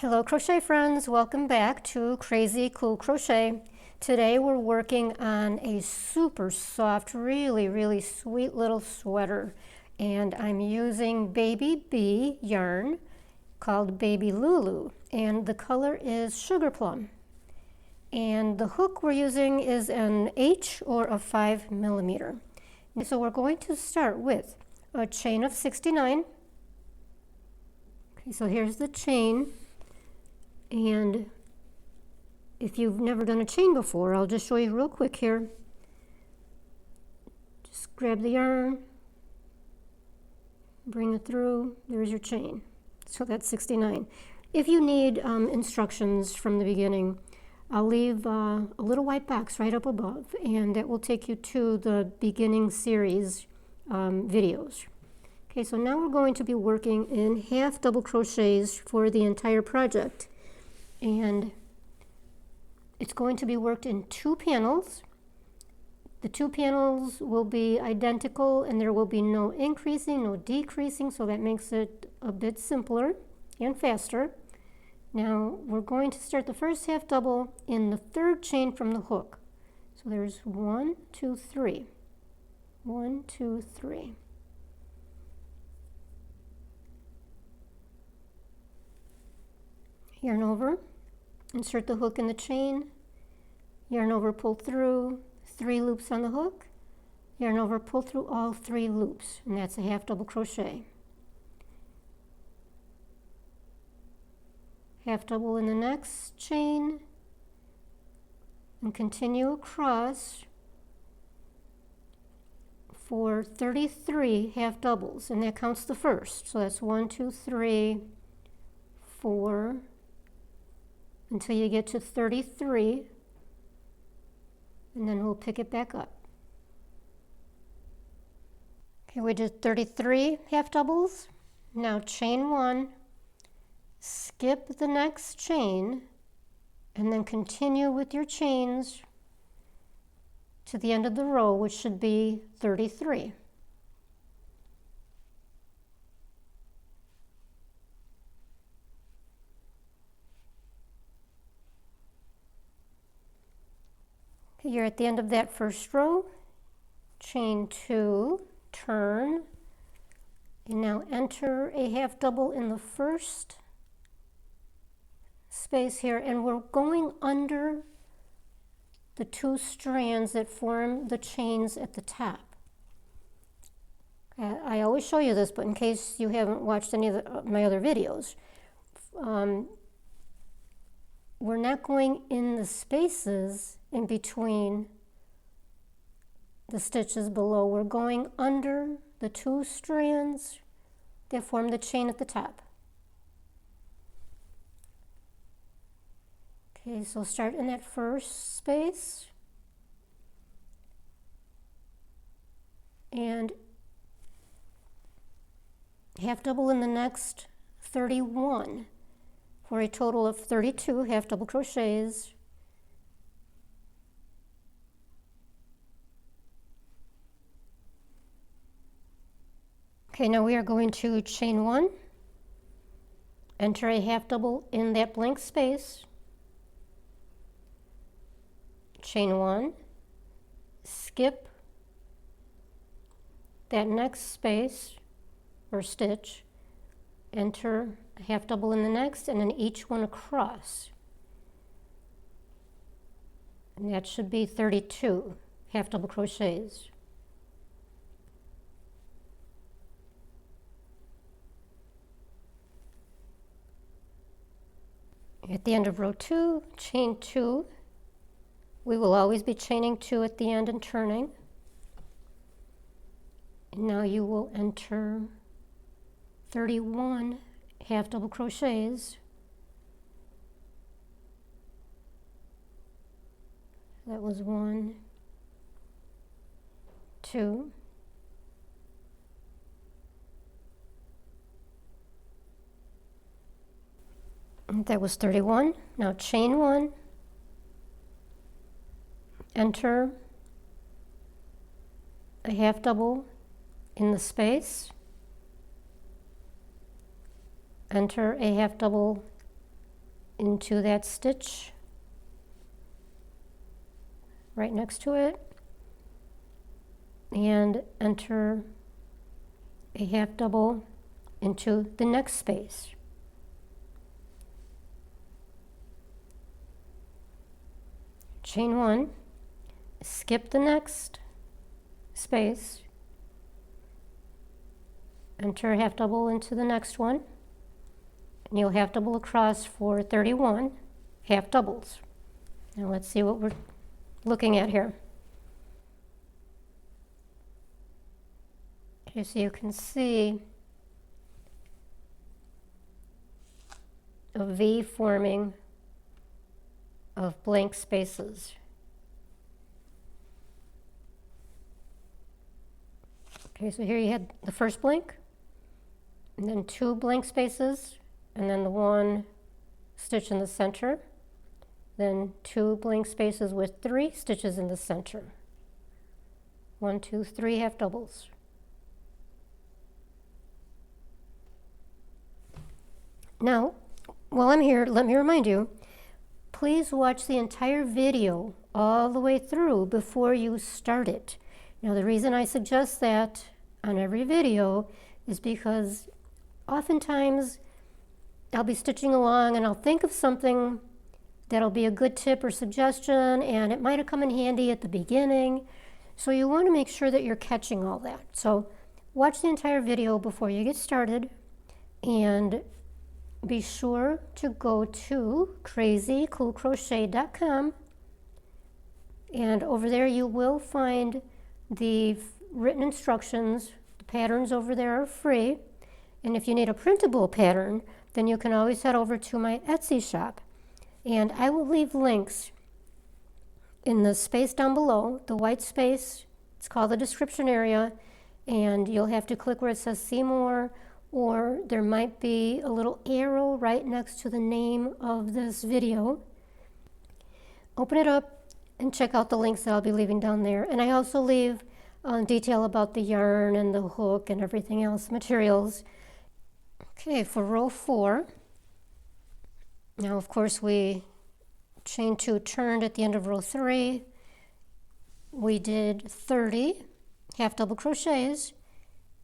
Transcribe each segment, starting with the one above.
Hello crochet friends, welcome back to Crazy Cool Crochet. Today we're working on a super soft, really sweet little sweater, and I'm using Baby Bee yarn called Baby Lulu, and the color is Sugarplum. And the hook we're using is an H or a 5mm. So we're going to start with a chain of 69. Okay, so here's the chain. And if you've never done a chain before, I'll just show you real quick here. Just grab the yarn, bring it through, there's your chain. So that's 69. If you need instructions from the beginning, I'll leave a little white box right up above, and that will take you to the beginning series videos. Okay, so now we're going to be working in half double crochets for the entire project. And it's going to be worked in 2 panels. The 2 panels will be identical, and there will be no increasing, no decreasing, so that makes it a bit simpler and faster. Now we're going to start the first half double in the 3rd chain from the hook. So there's 1, 2, 3. 1, 2, 3. Yarn over, insert the hook in the chain, yarn over, pull through, 3 loops on the hook, yarn over, pull through all 3 loops, and that's a half double crochet. Half double in the next chain, and continue across for 33 half doubles, and that counts the first. So that's 1, 2, 3, 4, until you get to 33, and then we'll pick it back up. Okay, we did 33 half doubles. Now chain 1, skip the next chain, and then continue with your chains to the end of the row, which should be 33. Okay, you're at the end of that first row. Chain 2, turn, and now enter a half double in the first space here, and we're going under the 2 strands that form the chains at the top. I always show you this, but in case you haven't watched any of my other videos, we're not going in the spaces in between the stitches below. We're going under the 2 strands that form the chain at the top. Okay, so start in that first space and half double in the next 31 for a total of 32 half double crochets. Okay, now we are going to chain 1, enter a half double in that blank space, chain 1, skip that next space or stitch, enter a half double in the next, and then each one across. And that should be 32 half double crochets. At the end of row 2, chain 2. We will always be chaining 2 at the end and turning. And now you will enter 31 half double crochets. That was 1, 2, that was 31. Now chain 1, enter a half double in the space, enter a half double into that stitch right next to it and enter a half double into the next space. Chain one, skip the next space, enter a half double into the next one, and you'll half double across for 31 half doubles. Now let's see what we're looking at here. Okay, so you can see a V forming of blank spaces. Okay, so here you had the first blank, and then two blank spaces, and then the one stitch in the center, then two blank spaces with 3 stitches in the center. 1, 2, 3 half doubles. Now, while I'm here, let me remind you, please watch the entire video all the way through before you start it. Now, the reason I suggest that on every video is because oftentimes I'll be stitching along and I'll think of something that'll be a good tip or suggestion, and it might have come in handy at the beginning. So you want to make sure that you're catching all that. So watch the entire video before you get started, and be sure to go to crazycoolcrochet.com, and over there you will find the written instructions. The patterns over there are free, and if you need a printable pattern, then you can always head over to my Etsy shop, and I will leave links in the space down below, the white space. It's called the description area, and you'll have to click where it says see more, or there might be a little arrow right next to the name of this video. Open it up and check out the links that I'll be leaving down there. And I also leave detail about the yarn and the hook and everything else, materials. Okay, for row 4, now of course we chain 2 turned at the end of row 3. We did 30 half double crochets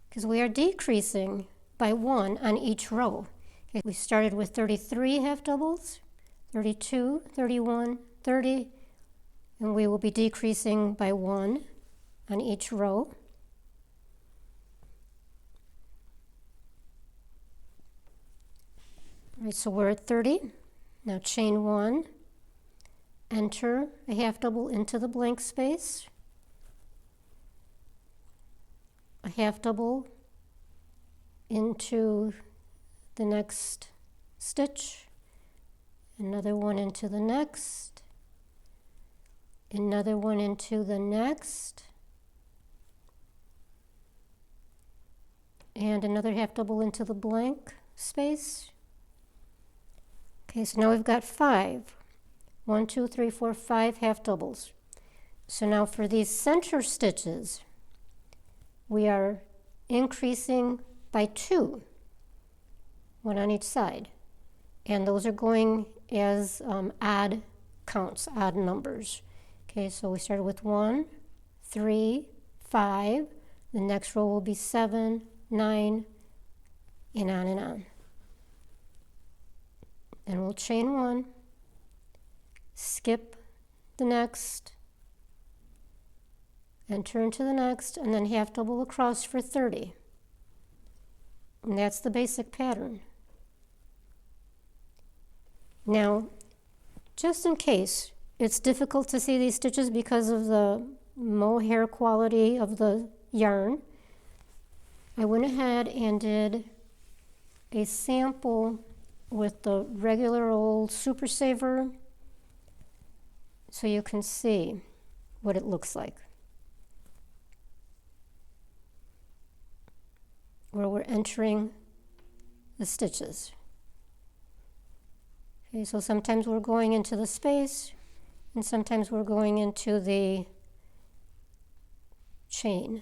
because we are decreasing by 1 on each row. Okay, we started with 33 half doubles, 32, 31, 30, and we will be decreasing by 1 on each row. All right, so we're at 30. Now chain 1, enter a half double into the blank space, a half double into the next stitch, another one into the next, another one into the next, and another half double into the blank space. Okay, so now we've got 5. 1, 2, 3, 4, 5 half doubles. So now for these center stitches, we are increasing by 2, 1 on each side, and those are going as odd counts, odd numbers. Okay, so we started with 1, 3, 5. The next row will be 7, 9, and on and on. And we'll chain 1, skip the next, enter into the next, and then half double across for 30. And that's the basic pattern. Now, just in case it's difficult to see these stitches because of the mohair quality of the yarn, I went ahead and did a sample with the regular old Super Saver so you can see what it looks like, where we're entering the stitches. Okay, so sometimes we're going into the space and sometimes we're going into the chain.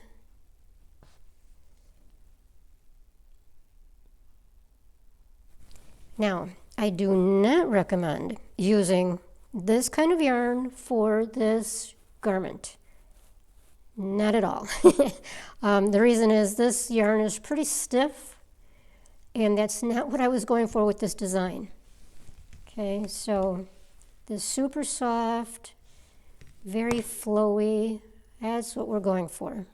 Now, I do not recommend using this kind of yarn for this garment. Not at all. The reason is this yarn is pretty stiff, and that's not what I was going for with this design. Okay, so this super soft, very flowy, that's what we're going for.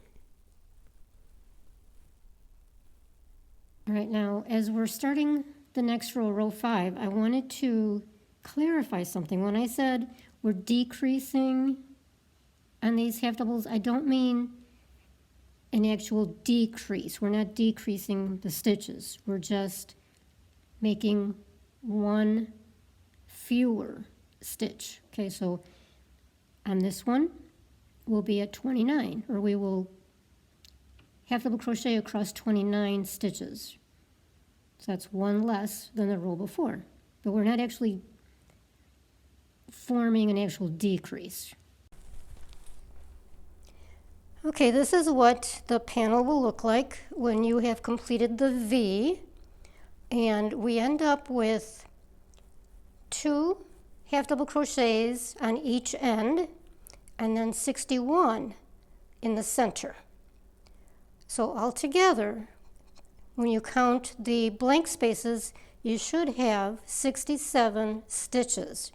All right, now as we're starting the next row, row 5, I wanted to clarify something. When I said we're decreasing on these half doubles, I don't mean an actual decrease. We're not decreasing the stitches. We're just making one fewer stitch. Okay, so on this one, we'll be at 29, or we will half double crochet across 29 stitches. So that's one less than the row before. But we're not actually forming an actual decrease. Okay, this is what the panel will look like when you have completed the V, and we end up with 2 half double crochets on each end and then 61 in the center. So altogether, when you count the blank spaces, you should have 67 stitches.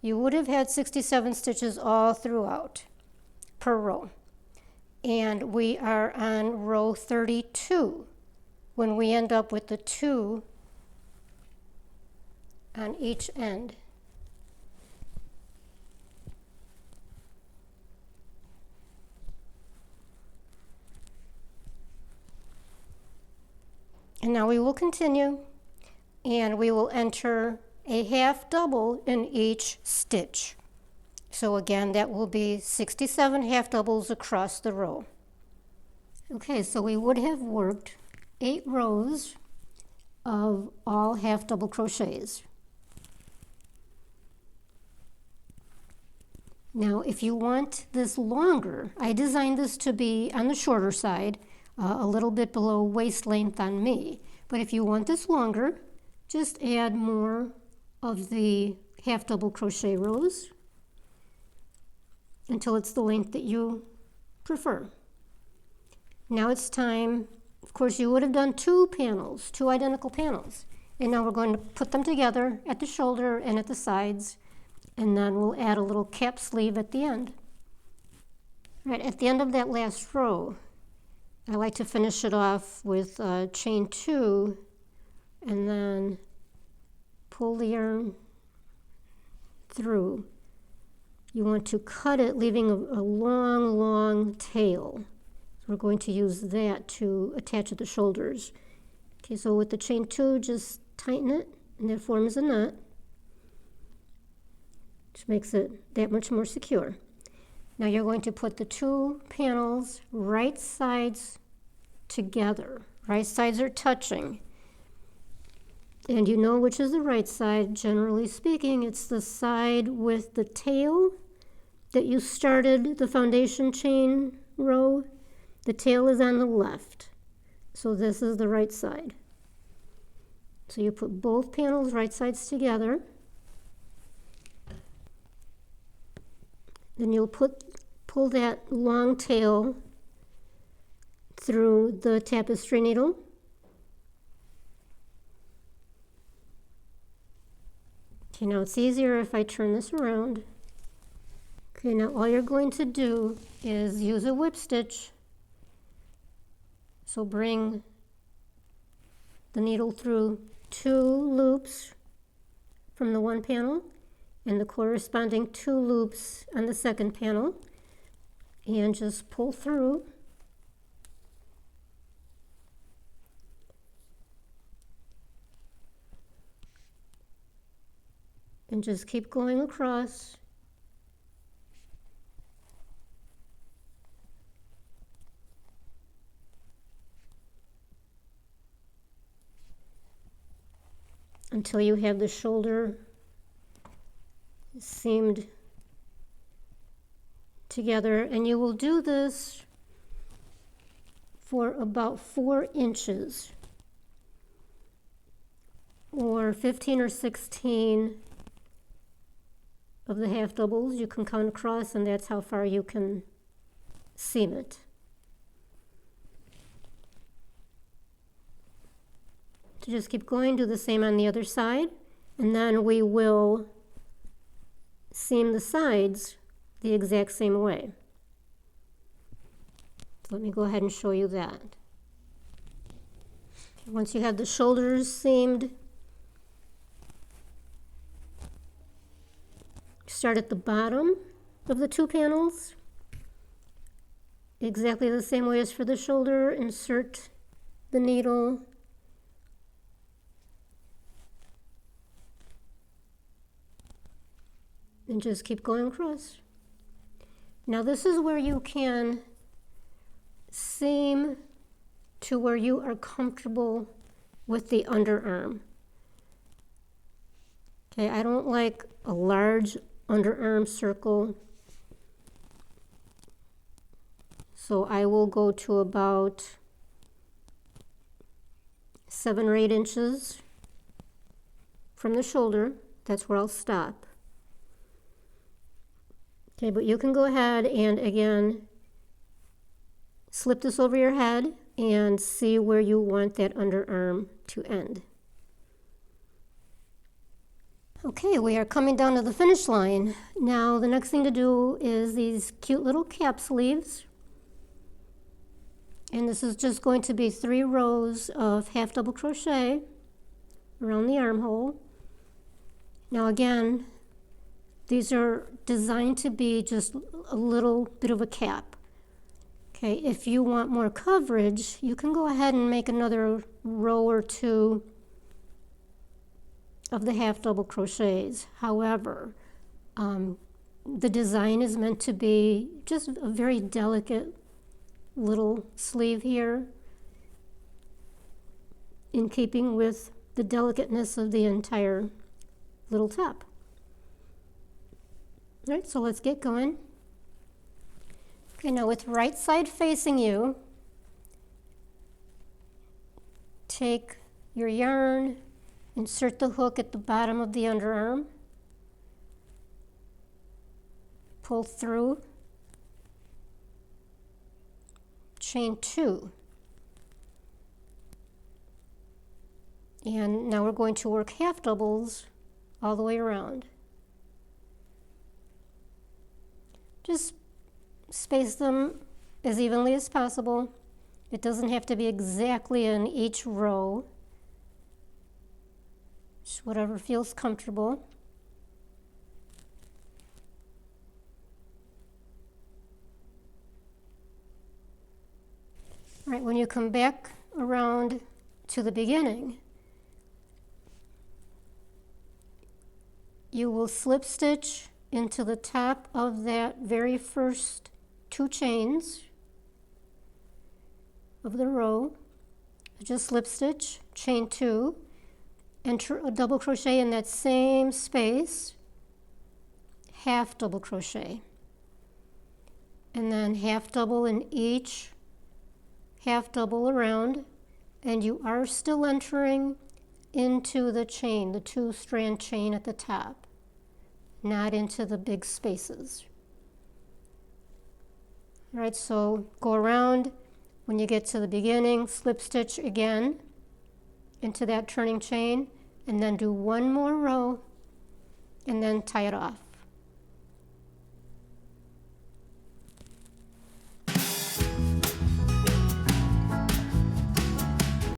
You would have had 67 stitches all throughout per row. And we are on row 32 when we end up with the 2 on each end. And now we will continue, and we will enter a half double in each stitch. So again, that will be 67 half doubles across the row. Okay, so we would have worked 8 rows of all half double crochets. Now, if you want this longer, I designed this to be on the shorter side, a little bit below waist length on me. But if you want this longer, just add more of the half double crochet rows until it's the length that you prefer. Now it's time, of course you would have done 2 panels, 2 identical panels. And now we're going to put them together at the shoulder and at the sides, and then we'll add a little cap sleeve at the end. Right, at the end of that last row, I like to finish it off with chain 2 and then pull the yarn through. You want to cut it, leaving a long, long tail. So we're going to use that to attach at the shoulders. Okay, so with the chain 2, just tighten it, and that forms a knot, which makes it that much more secure. Now you're going to put the 2 panels right sides together. Right sides are touching. And you know which is the right side. Generally speaking, it's the side with the tail that you started the foundation chain row. The tail is on the left. So this is the right side. So you put both panels right sides together. Then you'll pull that long tail through the tapestry needle. Okay, now it's easier if I turn this around. Okay, now all you're going to do is use a whip stitch. So bring the needle through 2 loops from the one panel and the corresponding 2 loops on the second panel, and just pull through. And just keep going across. Until you have the shoulder seamed together, and you will do this for about 4 inches or 15 or 16 of the half doubles. You can count across, and that's how far you can seam it. So just keep going, do the same on the other side, and then we will seam the sides the exact same way. So let me go ahead and show you that. Okay, once you have the shoulders seamed, start at the bottom of the 2 panels, exactly the same way as for the shoulder. Insert the needle and just keep going across. Now this is where you can seam to where you are comfortable with the underarm. Okay, I don't like a large underarm circle, so I will go to about 7 or 8 inches from the shoulder. That's where I'll stop. Okay, but you can go ahead and again slip this over your head and see where you want that underarm to end. Okay, we are coming down to the finish line. Now the next thing to do is these cute little cap sleeves. And this is just going to be 3 rows of half double crochet around the armhole. Now again, these are designed to be just a little bit of a cap. Okay, if you want more coverage, you can go ahead and make another row or 2 of the half double crochets. However, the design is meant to be just a very delicate little sleeve here, in keeping with the delicateness of the entire little top. All right, so let's get going. Okay, now with right side facing you, take your yarn, insert the hook at the bottom of the underarm, pull through, chain 2. And now we're going to work half doubles all the way around. Just space them as evenly as possible. It doesn't have to be exactly in each row. Just whatever feels comfortable. All right, when you come back around to the beginning, you will slip stitch into the top of that very first 2 chains of the row. Just slip stitch, chain 2, enter a double crochet in that same space, half double crochet, and then half double in each half double around, and you are still entering into the chain, the 2-strand chain at the top, not into the big spaces. All right, so go around. When you get to the beginning, slip stitch again into that turning chain, and then do 1 more row, and then tie it off.